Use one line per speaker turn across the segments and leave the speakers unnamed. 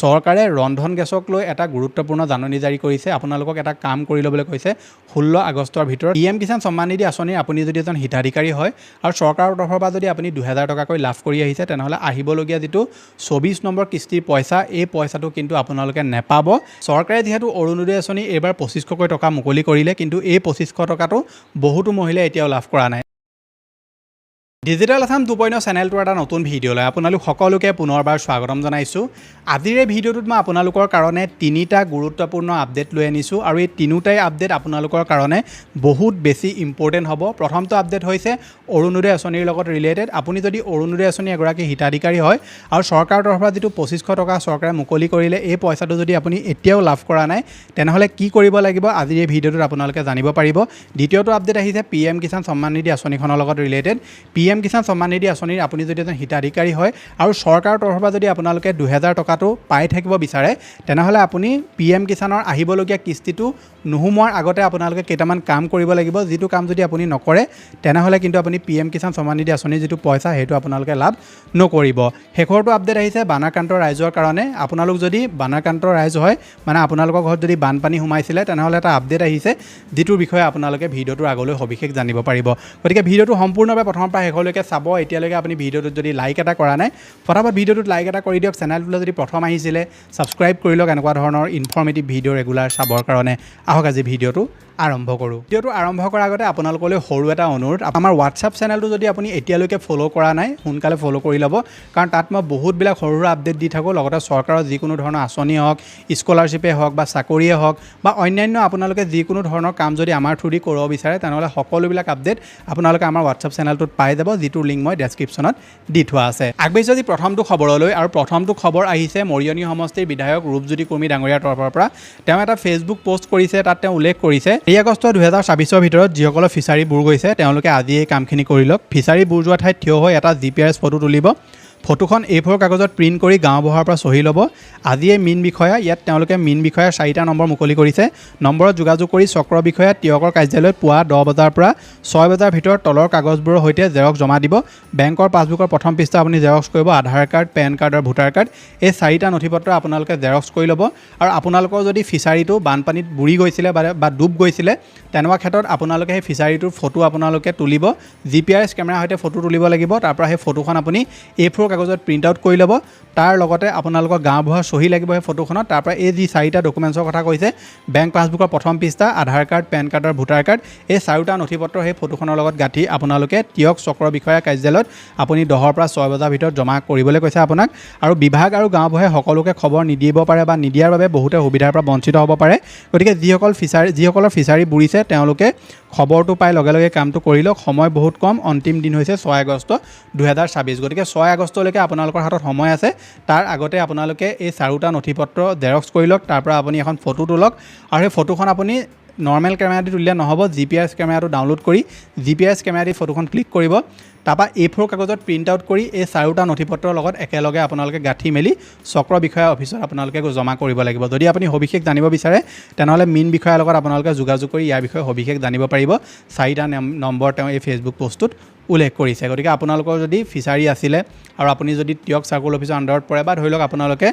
চৰকাৰে ৰন্ধন গেছক লৈ এটা গুৰুত্বপূৰ্ণ জাননী জাৰি কৰিছে। আপোনালোকক এটা কাম কৰি ল'বলৈ কৈছে 16 আগষ্টৰ ভিতৰত PM কিষাণ সন্মান নিধি আঁচনিৰ আপুনি যদি এজন হিতাধিকাৰী হয় আৰু চৰকাৰৰ তৰফৰ পৰা যদি আপুনি 2000 টকাকৈ লাভ কৰি আহিছে তেনেহ'লে আহিবলগীয়া যিটো 24 নম্বৰ কিস্তিৰ পইচা এই পইচাটো কিন্তু আপোনালোকে নেপাব। চৰকাৰে যিহেতু অৰুণোদয় আঁচনি এইবাৰ 2500কৈ টকা মুকলি কৰিলে, কিন্তু এই 2500 টকাটো বহুতো মহিলাই এতিয়াও লাভ কৰা নাই। ডিজিটেল আসাম 2.0 চেনেলটোৰ এটা নতুন ভিডিঅ'লৈ আপোনালোক সকলোকে পুনৰবাৰ স্বাগতম জনাইছোঁ। আজিৰ এই ভিডিঅ'টোত মই আপোনালোকৰ কাৰণে তিনিটা গুৰুত্বপূৰ্ণ আপডেট লৈ আনিছোঁ আৰু এই তিনিটাই আপডেট আপোনালোকৰ কাৰণে বহুত বেছি ইম্পৰ্টেণ্ট হ'ব। প্ৰথমটো আপডেট হৈছে অৰুণোদয় আঁচনিৰ লগত ৰিলেটেড। আপুনি যদি অৰুণোদয় আঁচনি এগৰাকী হিতাধিকাৰী হয় আৰু চৰকাৰৰ তৰফৰ পৰা যিটো 2500 টকা চৰকাৰে মুকলি কৰিলে এই পইচাটো যদি আপুনি এতিয়াও লাভ কৰা নাই তেনেহ'লে কি কৰিব লাগিব আজিৰ এই ভিডিঅ'টোত আপোনালোকে জানিব পাৰিব। দ্বিতীয়টো আপডেট আহিছে PM কিষাণ সন্মান নিধি আঁচনিখনৰ লগত ৰিলেটেড। PM কিষাণ সন্মান নিধি আঁচনিৰ আপুনি যদি এজন হিতাধিকাৰী হয় আৰু চৰকাৰৰ তৰফৰ পৰা যদি আপোনালোকে 2000 টকাটো পাই থাকিব বিচাৰে তেনেহ'লে আপুনি PM কিষাণৰ আহিবলগীয়া কিস্তিটো নোসোমোৱাৰ আগতে আপোনালোকে কেইটামান কাম কৰিব লাগিব। যিটো কাম যদি আপুনি নকৰে তেনেহ'লে কিন্তু আপুনি PM কিষাণ সন্মান নিধি আঁচনিৰ যিটো পইচা সেইটো আপোনালোকে লাভ নকৰিব। শেষৰটো আপডেট আহিছে বানাক্ৰান্ত ৰাইজৰ কাৰণে। আপোনালোক যদি বানাক্ৰান্ত ৰাইজ হয়, মানে আপোনালোকৰ ঘৰত যদি বানপানী সোমাইছিলে তেনেহ'লে এটা আপডেট আহিছে যিটোৰ বিষয়ে আপোনালোকে ভিডিঅ'টোৰ আগলৈ সবিশেষ জানিব পাৰিব। গতিকে ভিডিঅ'টো সম্পূৰ্ণভাৱে প্ৰথমৰ পৰা শেষলৈকে চাব। এতিয়ালৈকে আপুনি ভিডিঅ'টোত যদি লাইক এটা কৰা নাই ফটাফট ভিডিঅ'টোত লাইক এটা কৰি দিয়ক। চেনেলটোলৈ যদি প্ৰথম আহিছিলে ছাবস্ক্ৰাইব কৰি লওক এনেকুৱা ধৰণৰ ইনফৰ্মেটিভ ভিডিঅ' ৰেগুলাৰ চাবৰ কাৰণে। আহক আজি ভিডিঅ'টো আৰম্ভ কৰোঁ। ভিডিঅ'টো আৰম্ভ কৰাৰ আগতে আপোনালোকলৈ সৰু এটা অনুৰোধ, আমাৰ হোৱাটছআপ চেনেলটো যদি আপুনি এতিয়ালৈকে ফ'ল' কৰা নাই সোনকালে ফ'ল' কৰি ল'ব, কাৰণ তাত মই বহুতবিলাক সৰু সুৰা আপডেট দি থাকোঁ। লগতে চৰকাৰৰ যিকোনো ধৰণৰ আঁচনি হওক, স্কলাৰশ্বিপে হওক বা চাকৰিয়ে হওক বা অন্যান্য আপোনালোকে যিকোনো ধৰণৰ কাম যদি আমাৰ থ্ৰুদি কৰিব বিচাৰে তেনেহ'লে সকলোবিলাক আপডেট আপোনালোকে আমাৰ হোৱাটছআপ চেনেলটোত পাই যাব, যিটোৰ লিংক মই ডেছক্ৰিপশ্যনত দি থোৱা আছে। আগবাঢ়িছোঁ আজি প্ৰথমটো খবৰলৈ, আৰু প্ৰথমটো খবৰ আহিছে মৰিয়নি সমষ্টিৰ বিধায়ক ৰূপজ্যোতি কুৰ্মী ডাঙৰীয়াৰ তৰফৰ পৰা। তেওঁ এটা ফেচবুক পষ্ট কৰিছে, তাত তেওঁ উল্লেখ কৰিছে 3 আগষ্ট 2026 ভিতৰত যিসকলৰ ফিচাৰী বুৰ গৈছে তেওঁলোকে আজি এই কামখিনি কৰি লওক। ফিচাৰী বুৰ যোৱা ঠাইত থিয় হৈ এটা GPS ফটো তুলিব। ফটোখন A4 কাগজত প্ৰিণ্ট কৰি গাঁওবুঢ়াৰ পৰা চহী ল'ব। আজিয়ে মীন বিষয়া, ইয়াত তেওঁলোকে মীন বিষয়াৰ 4টা নম্বৰ মুকলি কৰিছে। নম্বৰত যোগাযোগ কৰি চক্ৰ বিষয়া তিয়কৰ কাৰ্যালয়ত পুৱা 10 বজাৰ পৰা 6 বজাৰ ভিতৰত তলৰ কাগজবোৰৰ সৈতে জেৰক্স জমা দিব। বেংকৰ পাছবুকৰ প্ৰথম পৃষ্ঠা আপুনি জেৰক্স কৰিব, আধাৰ কাৰ্ড, পেন কাৰ্ড আৰু ভোটাৰ কাৰ্ড, এই 4টা নথিপত্ৰ আপোনালোকে জেৰক্স কৰি ল'ব। আৰু আপোনালোকৰ যদি ফিচাৰীটো বানপানীত বুৰি গৈছিলে বা ডুব গৈছিলে তেনেকুৱা ক্ষেত্ৰত আপোনালোকে সেই ফিচাৰীটোৰ ফটো আপোনালোকে তুলিব। GPS কেমেৰাৰ সৈতে ফটো তুলিব লাগিব। তাৰপৰা সেই ফটোখন আপুনি A4 কাগজত প্ৰিণ্ট আউট কৰি ল'ব। তাৰ লগতে আপোনালোকৰ গাঁওবুঢ়াৰ চহী লাগিব সেই ফটোখনত। তাৰপৰা এই যি 4টা ডকুমেণ্টছৰ কথা কৈছে, বেংক পাছবুকৰ প্ৰথম পৃষ্ঠা, আধাৰ কাৰ্ড, পেন কাৰ্ড আৰু ভোটাৰ কাৰ্ড, এই 4টা নথিপত্ৰ সেই ফটোখনৰ লগত গাঁঠি আপোনালোকে তিয়ক চক্ৰ বিষয়া কাৰ্যালয়ত আপুনি 10ৰ পৰা 6 বজাৰ ভিতৰত জমা কৰিবলৈ কৈছে আপোনাক। আৰু বিভাগ আৰু গাঁওবুঢ়াই সকলোকে খবৰ নিদিব পাৰে বা নিদিয়াৰ বাবে বহুতে সুবিধাৰ পৰা বঞ্চিত হ'ব পাৰে। গতিকে যিসকলৰ ফিচাৰী বুৰিছে তেওঁলোকে খবৰটো পাই লগে লগে কামটো কৰি লওক। সময় বহুত কম, অন্তিম দিন হৈছে 6 আগষ্ট 2026। গতিকে 6 আগষ্টলৈকে আপোনালোকৰ হাতত সময় আছে। তাৰ আগতে আপোনালোকে এই 4টা নথিপত্ৰ জেৰক্স কৰি লওক। তাৰপৰা আপুনি এখন ফটো তোলক আৰু সেই ফটোখন আপুনি নৰ্মেল কেমেৰা দি তুলিলে নহ'ব, GPS কেমেৰাটো ডাউনলোড কৰি GPS কেমেৰা দি ফটোখন ক্লিক কৰিব। তাৰপৰা A4 কাগজত প্ৰিণ্ট আউট কৰি এই 4টা নথিপত্ৰৰ লগত একেলগে আপোনালোকে গাঁঠি মেলি চক্ৰ বিষয়া অফিচত আপোনালোকে জমা কৰিব লাগিব। যদি আপুনি সবিশেষ জানিব বিচাৰে তেনেহ'লে মীন বিষয়াৰ লগত আপোনালোকে যোগাযোগ কৰি ইয়াৰ বিষয়ে সবিশেষ জানিব পাৰিব। 4টা নম্বৰ তেওঁ এই ফেচবুক পষ্টটোত উল্লেখ কৰিছে। গতিকে আপোনালোকৰ যদি ফিচাৰী আছিলে আৰু আপুনি যদি তিয়ক চাৰ্কল অফিচৰ আণ্ডাৰত পৰে বা ধৰি লওক আপোনালোকে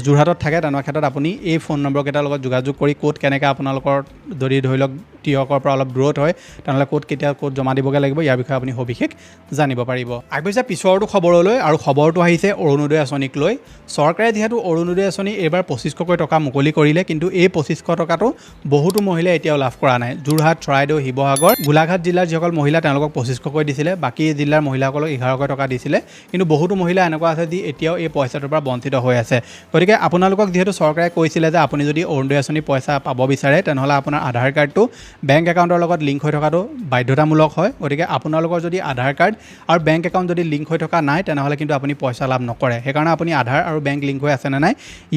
যোৰহাটত থাকে তেনেকুৱা ক্ষেত্ৰত আপুনি এই ফোন নম্বৰকেইটাৰ লগত যোগাযোগ কৰি ক'ত কেনেকৈ আপোনালোকৰ যদি ধৰি লওক তিয়কৰ পৰা অলপ দূৰত হয় তেনেহ'লে ক'ত জমা দিবগৈ লাগিব ইয়াৰ বিষয়ে আপুনি সবিশেষ জানিব পাৰিব। আগবাঢ়িছে পিছৰটো খবৰলৈ, আৰু খবৰটো আহিছে অৰুণোদয় আঁচনিক লৈ। চৰকাৰে যিহেতু অৰুণোদয় আঁচনি এইবাৰ 2500কৈ টকা মুকলি কৰিলে, কিন্তু এই 2500 টকাটো বহুতো মহিলাই এতিয়াও লাভ কৰা নাই। যোৰহাট, চৰাইদেউ, শিৱসাগৰ, গোলাঘাট জিলাৰ যিসকল মহিলা তেওঁলোকক 2500কৈ দিছিলে, বাকী জিলাৰ মহিলাসকলক 1100 টকা দিছিলে। কিন্তু বহুতো মহিলা এনেকুৱা আছে যি এতিয়াও এই পইচাটোৰ পৰা বঞ্চিত হৈ আছে। গতিকে আপোনালোকক যিহেতু চৰকাৰে কৈছিলে যে আপুনি যদি অৰুণোদয় আঁচনিৰ পইচা পাব বিচাৰে তেনেহ'লে আপোনাৰ আধাৰ কাৰ্ডটো বেংক একাউণ্টৰ লগত লিংক হৈ থকাটো বাধ্যতামূলক হয়। গতিকে আপোনালোকৰ যদি আধাৰ কাৰ্ড আৰু বেংক একাউণ্ট যদি লিংক হৈ থকা নাই তেনেহ'লে কিন্তু আপুনি পইচা লাভ নকৰে। সেইকাৰণে আপুনি আধাৰ আৰু বেংক লিংক হৈ আছে নে নাই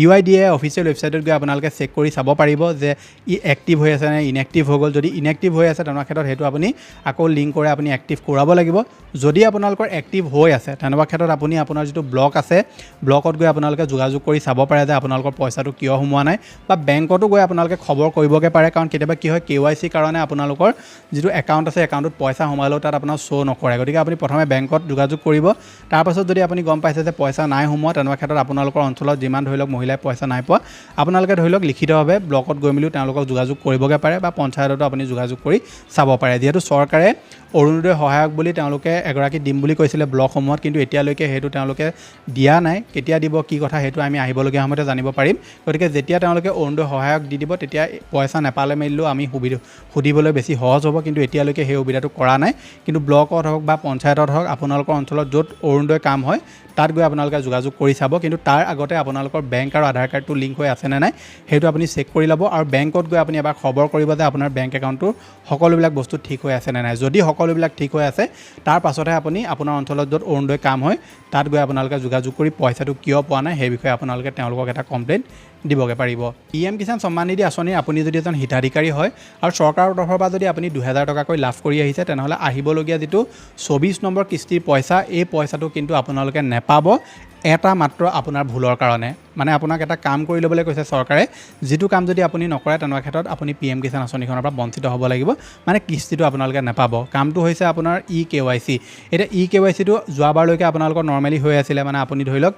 UIDA অফিচিয়েল ৱেবছাইটত গৈ আপোনালোকে চেক কৰি চাব পাৰিব যে ই এক্টিভ হৈ আছে নে ইনএক্টিভ হৈ গ'ল। যদি ইনএক্টিভ হৈ আছে তেনেকুৱা ক্ষেত্ৰত সেইটো আপুনি আকৌ লিংক কৰি আপুনি এক্টিভ কৰাব লাগিব। যদি আপোনালোকৰ এক্টিভ হৈ আছে তেনেকুৱা ক্ষেত্ৰত আপুনি আপোনাৰ যিটো ব্লক আছে ব্লকত গৈ আপোনালোকে যোগাযোগ কৰি চাব পাৰে যে আপোনালোকৰ পইচাটো কিয় সোমোৱা নাই, বা বেংকতো গৈ আপোনালোকে খবৰ কৰিবগৈ পাৰে। কাৰণ কেতিয়াবা কি হয় KYC কাৰণে আপোনালোকৰ যিটো একাউণ্ট আছে একাউণ্টত পইচা সোমালেও তাত আপোনাৰ শ্ব' নকৰে। গতিকে আপুনি প্ৰথমে বেংকত যোগাযোগ কৰিব তাৰ পাছত যদি আপুনি গম পাইছে যে পইচা নাই সোমোৱা তেনেকুৱা ক্ষেত্ৰত আপোনালোকৰ অঞ্চলত যিমান ধৰি লওক মহিলাই পইচা নাই পোৱা আপোনালোকে ধৰি লওক লিখিতভাৱে ব্লকত গৈ মেলি তেওঁলোকক যোগাযোগ কৰিবগৈ পাৰে বা পঞ্চায়ততো আপুনি যোগাযোগ কৰি চাব পাৰে যিহেতু চৰকাৰে অৰুণোদয় সহায়ক বুলি তেওঁলোকে এগৰাকী দিম বুলি কৈছিলে ব্লকসমূহত কিন্তু এতিয়ালৈকে সেইটো তেওঁলোকে দিয়া নাই কেতিয়া দিব কি কথা সেইটো আমি আহিবলগীয়া সময়তে জানিব পাৰিম গতিকে যেতিয়া তেওঁলোকে অৰুণোদয় সহায়ক দি দিব তেতিয়া পইচা নেপালে মেলিলেও আমি সুধিবলৈ বেছি সহজ হ'ব কিন্তু এতিয়ালৈকে সেই সুবিধাটো কৰা নাই কিন্তু ব্লকত হওক বা পঞ্চায়তত হওক আপোনালোকৰ অঞ্চলত য'ত অৰুণোদয় কাম হয় তাত গৈ আপোনালোকে যোগাযোগ কৰি চাব কিন্তু তাৰ আগতে আপোনালোকৰ বেংক আৰু আধাৰ কাৰ্ডটো লিংক হৈ আছে নে নাই সেইটো আপুনি চেক কৰি ল'ব আৰু বেংকত গৈ আপুনি এবাৰ খবৰ কৰিব যে আপোনাৰ বেংক একাউণ্টটোৰ সকলোবিলাক বস্তু ঠিক হৈ আছে নে নাই যদি সকলোবিলাক ঠিক হৈ আছে তাৰ পাছতহে আপুনি আপোনাৰ অঞ্চলত য'ত অৰুণোদয় কাম হয় তাত গৈ আপোনালোকে যোগাযোগ কৰি পইচাটো কিয় পোৱা নাই সেই বিষয়ে আপোনালোকে তেওঁলোকক এটা কমপ্লেইন দিবগৈ পাৰিব PM কিষাণ সন্মান নিধি আঁচনিৰ আপুনি যদি এজন হিতাধিকাৰী হয় আৰু চৰকাৰৰ তৰফৰ পৰা যদি আপুনি 2000 টকাকৈ লাভ কৰি আহিছে তেনেহ'লে আহিবলগীয়া যিটো 24 নম্বৰ কিস্তিৰ পইচা এই পইচাটো কিন্তু আপোনালোকে নেপাব এটা মাত্ৰ আপোনাৰ ভুলৰ কাৰণে মানে আপোনাক এটা কাম কৰি ল'বলৈ কৈছে চৰকাৰে যিটো কাম যদি আপুনি নকৰে তেনেকুৱা ক্ষেত্ৰত আপুনি PM কিষাণ আঁচনিখনৰ পৰা বঞ্চিত হ'ব লাগিব মানে কিস্তিটো আপোনালোকে নেপাব কামটো হৈছে আপোনাৰ EKYC এতিয়া EKYCটো যোৱাবাৰলৈকে আপোনালোকৰ নৰ্মেলি হৈ আছিলে মানে আপুনি ধৰি লওক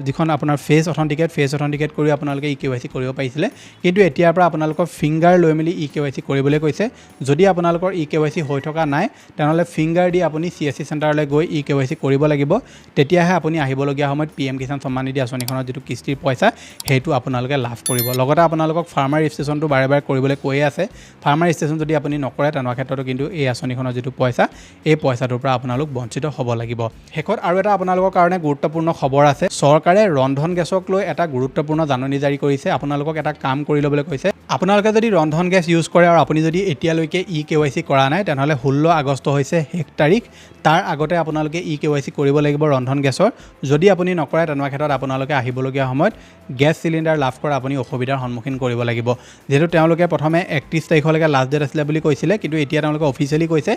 যিখন আপোনাৰ ফেচ অথেণ্টিকেট কৰি আপোনালোকে EKYC কৰিব পাৰিছিলে কিন্তু এতিয়াৰ পৰা আপোনালোকৰ ফিংগাৰ লৈ মেলি EKYC কৰিবলৈ কৈছে যদি আপোনালোকৰ EKYC হৈ থকা নাই তেনেহ'লে ফিংগাৰ দি আপুনি CSC চেণ্টাৰলৈ গৈ EKYC কৰিব লাগিব তেতিয়াহে আপুনি আহিবলগীয়া সময়ত PM কিষাণ সন্মান নিধি আঁচনিখনৰ যিটো কিস্তিৰ পইচা সেইটো আপোনালোকে লাভ কৰিব লগতে আপোনালোকক ফাৰ্মাৰ ৰেজিষ্ট্ৰেশ্যনটো বাৰে বাৰে কৰিবলৈ কৈয়ে আছে ফাৰ্মাৰ ৰেজিষ্ট্ৰেশ্যন যদি আপুনি নকৰে তেনেকুৱা ক্ষেত্ৰতো কিন্তু এই আঁচনিখনৰ যিটো পইচা এই পইচাটোৰ পৰা আপোনালোক বঞ্চিত হ'ব লাগিব শেষত আৰু এটা আপোনালোকৰ কাৰণে গুৰুত্বপূৰ্ণ খবৰ আছে চৰকাৰে ৰন্ধন গেছক লৈ এটা গুৰুত্বপূৰ্ণ জাননী জাৰি কৰিছে আপোনালোকক এটা কাম কৰি ল'বলৈ কৈছে আপোনালোকে যদি ৰন্ধন গেছ ইউজ কৰে আৰু আপুনি যদি এতিয়ালৈকে EKYC কৰা নাই তেনেহ'লে 16 আগষ্ট হৈছে শেষ তাৰিখ তাৰ আগতে আপোনালোকে EKYC কৰিব লাগিব ৰন্ধন গেছৰ যদি আপুনি নকৰে তেনেকুৱা ক্ষেত্ৰত আপোনালোকে আহিবলগীয়া সময়ত গেছ চিলিণ্ডাৰ লাভ কৰা আপুনি অসুবিধাৰ সন্মুখীন কৰিব লাগিব যেহেতু তেওঁলোকে প্ৰথমে 31 তাৰিখলৈকে লাষ্ট ডেট আছিলে বুলি কৈছিলে কিন্তু এতিয়া তেওঁলোকে অফিচিয়েলি কৈছে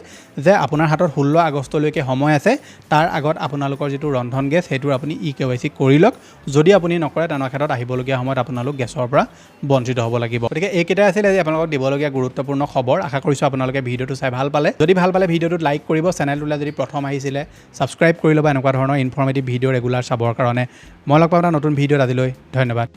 যে আপোনাৰ হাতত 16 আগষ্টলৈকে সময় আছে তাৰ আগত আপোনালোকৰ যিটো ৰন্ধন গেছ সেইটোৰ আপুনি EKYC কৰি লওক যদি আপুনি নকৰে তেনেকুৱা ক্ষেত্ৰত আহিবলগীয়া সময়ত আপোনালোক গেছৰ পৰা বঞ্চিত হ'ব লাগিব গতিকে এইকেইটাই আছিলে যে আপোনালোকক দিবলগীয়া গুৰুত্বপূৰ্ণ খবৰ আশা কৰিছোঁ আপোনালোকে ভিডিঅ'টো চাই ভাল পালে যদি ভাল পালে ভিডিঅ'টোত লাইক কৰিব চেনেলটোলৈ যদি প্ৰথম আহিছিলে ছাবস্ক্ৰাইব কৰি ল'ব এনেকুৱা ধৰণৰ ইনফৰ্মেটিভ ভিডিঅ' ৰেগুলাৰ চাবৰ কাৰণে মই লগ পাম এটা নতুন ভিডিঅ'ত আজিলৈ ধন্যবাদ